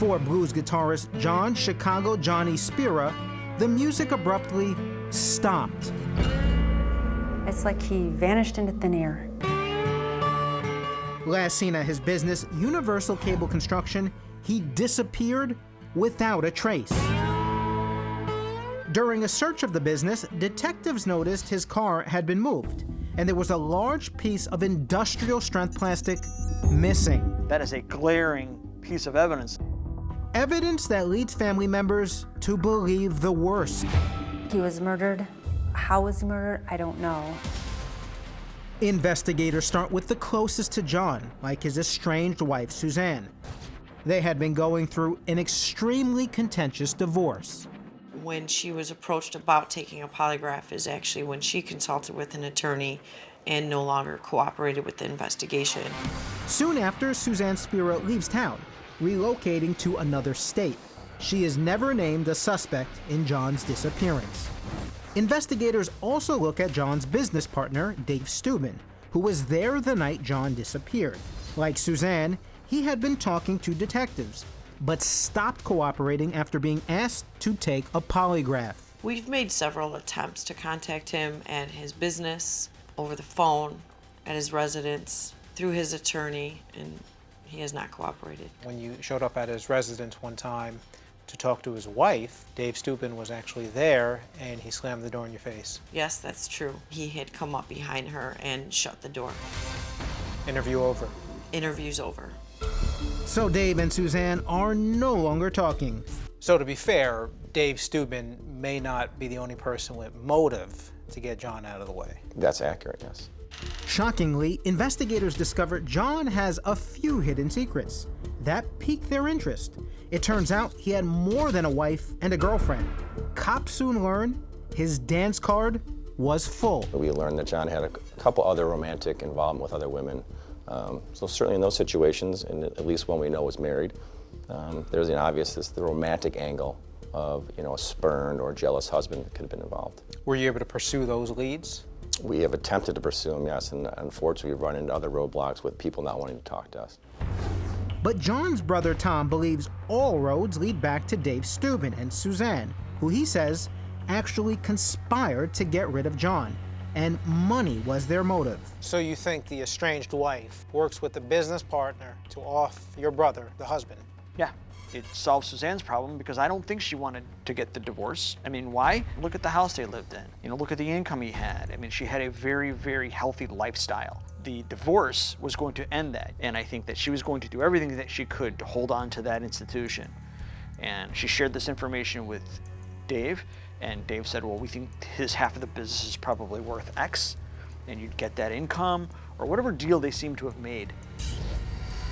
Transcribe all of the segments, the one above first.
For blues guitarist John Chicago Johnny Spira, the music abruptly stopped. It's like he vanished into thin air. Last seen at his business, Universal Cable Construction, he disappeared without a trace. During a search of the business, detectives noticed his car had been moved, and there was a large piece of industrial-strength plastic missing. That is a glaring piece of evidence. Evidence that leads family members to believe the worst. He was murdered. How was he murdered? I don't know. Investigators start with the closest to John, like his estranged wife, Suzanne. They had been going through an extremely contentious divorce. When she was approached about taking a polygraph is actually when she consulted with an attorney and no longer cooperated with the investigation. Soon after, Suzanne Spira leaves town, relocating to another state. She is never named a suspect in John's disappearance. Investigators also look at John's business partner, Dave Steuben, who was there the night John disappeared. Like Suzanne, he had been talking to detectives, but stopped cooperating after being asked to take a polygraph. We've made several attempts to contact him at his business, over the phone, at his residence, through his attorney, and he has not cooperated. When you showed up at his residence one time to talk to his wife, Dave Steuben was actually there, and he slammed the door in your face. Yes, that's true. He had come up behind her and shut the door. Interview over. Interview's over. So Dave and Suzanne are no longer talking. So to be fair, Dave Steuben may not be the only person with motive to get John out of the way. That's accurate, yes. Shockingly, investigators discover John has a few hidden secrets that piqued their interest. It turns out he had more than a wife and a girlfriend. Cops soon learn his dance card was full. We learned that John had a couple other romantic involvement with other women. So certainly in those situations, and at least one we know was married, there's the obvious, the romantic angle of, a spurned or jealous husband that could have been involved. Were you able to pursue those leads? We have attempted to pursue them, yes, and unfortunately we've run into other roadblocks with people not wanting to talk to us. But John's brother Tom believes all roads lead back to Dave Steuben and Suzanne, who he says actually conspired to get rid of John, and money was their motive. So you think the estranged wife works with the business partner to off your brother, the husband? Yeah, it solves Suzanne's problem because I don't think she wanted to get the divorce. I mean, why? Look at the house they lived in. Look at the income he had. I mean, she had a very, very healthy lifestyle. The divorce was going to end that, and I think that she was going to do everything that she could to hold on to that institution. And she shared this information with Dave, and Dave said, well, we think his half of the business is probably worth X, and you'd get that income, or whatever deal they seem to have made.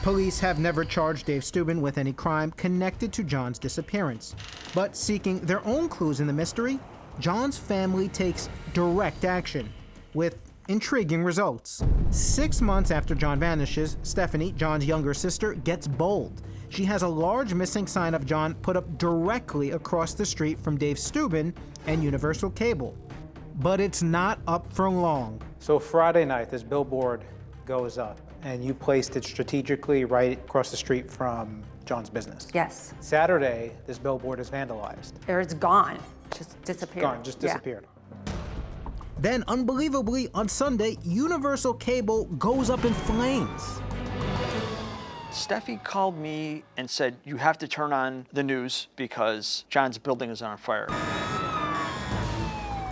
Police have never charged Dave Steuben with any crime connected to John's disappearance. But seeking their own clues in the mystery, John's family takes direct action, with intriguing results. 6 months after John vanishes, Stephanie, John's younger sister, gets bold. She has a large missing sign of John put up directly across the street from Dave Steuben and Universal Cable. But it's not up for long. So Friday night, this billboard goes up, and you placed it strategically right across the street from John's business. Yes. Saturday, this billboard is vandalized. Or it's gone. Just disappeared. Gone, just disappeared. Yeah. Then, unbelievably, on Sunday, Universal Cable goes up in flames. Steffi called me and said, you have to turn on the news because John's building is on fire.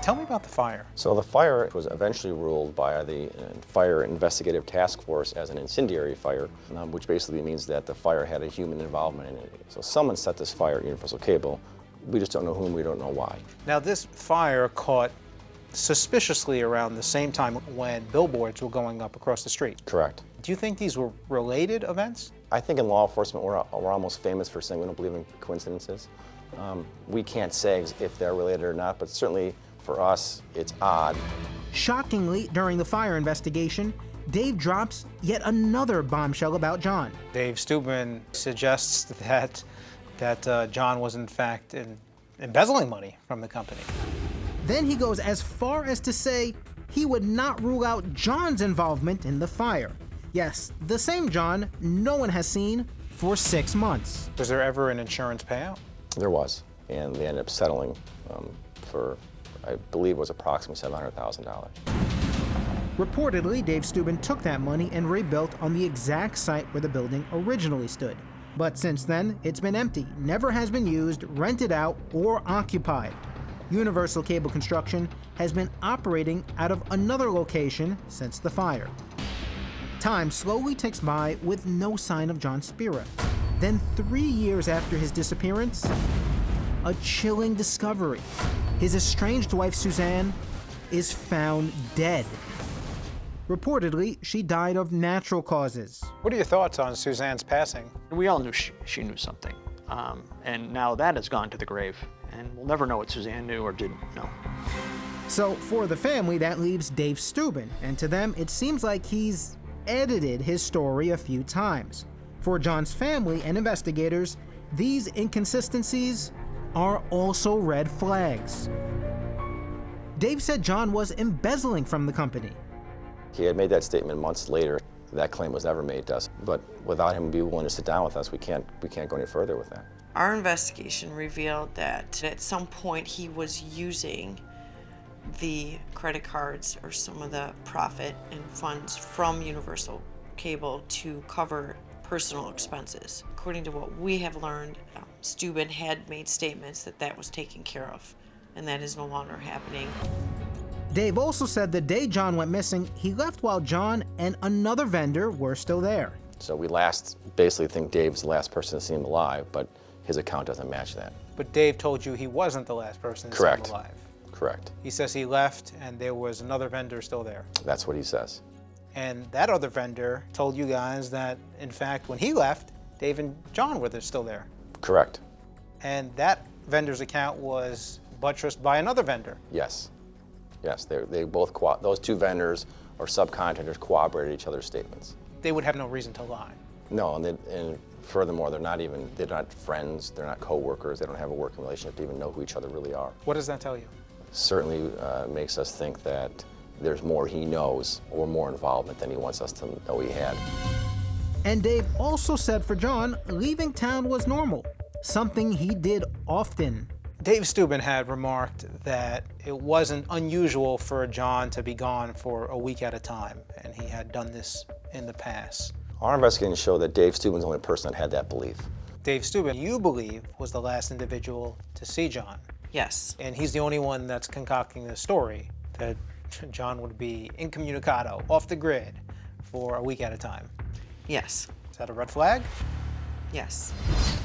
Tell me about the fire. So the fire was eventually ruled by the Fire Investigative Task Force as an incendiary fire, which basically means that the fire had a human involvement in it. So someone set this fire at Universal Cable. We just don't know whom, we don't know why. Now this fire caught suspiciously around the same time when billboards were going up across the street. Correct. Do you think these were related events? I think in law enforcement we're almost famous for saying we don't believe in coincidences. We can't say if they're related or not, but certainly for us, it's odd. Shockingly, during the fire investigation, Dave drops yet another bombshell about John. Dave Steuben suggests that John was in fact embezzling money from the company. Then he goes as far as to say he would not rule out John's involvement in the fire. Yes, the same John no one has seen for 6 months. Was there ever an insurance payout? There was, and they ended up settling for, I believe, it was approximately $700,000. Reportedly, Dave Steuben took that money and rebuilt on the exact site where the building originally stood. But since then, it's been empty, never has been used, rented out, or occupied. Universal Cable Construction has been operating out of another location since the fire. Time slowly ticks by with no sign of John Spira. Then 3 years after his disappearance, a chilling discovery. His estranged wife, Suzanne, is found dead. Reportedly, she died of natural causes. What are your thoughts on Suzanne's passing? We all knew she knew something. And now that has gone to the grave. And we'll never know what Suzanne knew or didn't know. So for the family, that leaves Dave Steuben. And to them, it seems like he's edited his story a few times. For John's family and investigators, these inconsistencies are also red flags. Dave said John was embezzling from the company. He had made that statement months later. That claim was never made to us, but without him being willing to sit down with us, we can't go any further with that. Our investigation revealed that at some point he was using the credit cards or some of the profit and funds from Universal Cable to cover personal expenses. According to what we have learned, Steuben had made statements that that was taken care of, and that is no longer happening. Dave also said the day John went missing, he left while John and another vendor were still there. So we basically think Dave's the last person to see him alive, but his account doesn't match that. But Dave told you he wasn't the last person to see him alive. Correct. He says he left and there was another vendor still there. That's what he says. And that other vendor told you guys that, in fact, when he left, Dave and John were still there. Correct. And that vendor's account was buttressed by another vendor. Yes. Yes, they both, those two vendors or subcontractors corroborated each other's statements. They would have no reason to lie. No, and furthermore, they're not friends, they're not co-workers, they don't have a working relationship to even know who each other really are. What does that tell you? Certainly makes us think that there's more he knows or more involvement than he wants us to know he had. And Dave also said for John, leaving town was normal, something he did often. Dave Steuben had remarked that it wasn't unusual for John to be gone for a week at a time, and he had done this in the past. Our investigation showed that Dave Steuben's the only person that had that belief. Dave Steuben, you believe, was the last individual to see John. Yes. And he's the only one that's concocting this story, that John would be incommunicado, off the grid, for a week at a time. Yes. Is that a red flag? Yes.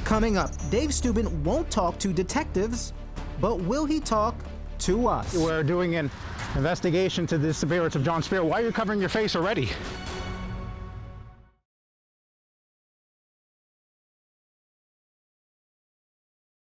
Coming up, Dave Steuben won't talk to detectives, but will he talk to us? We're doing an investigation to the disappearance of John Spira. Why are you covering your face already?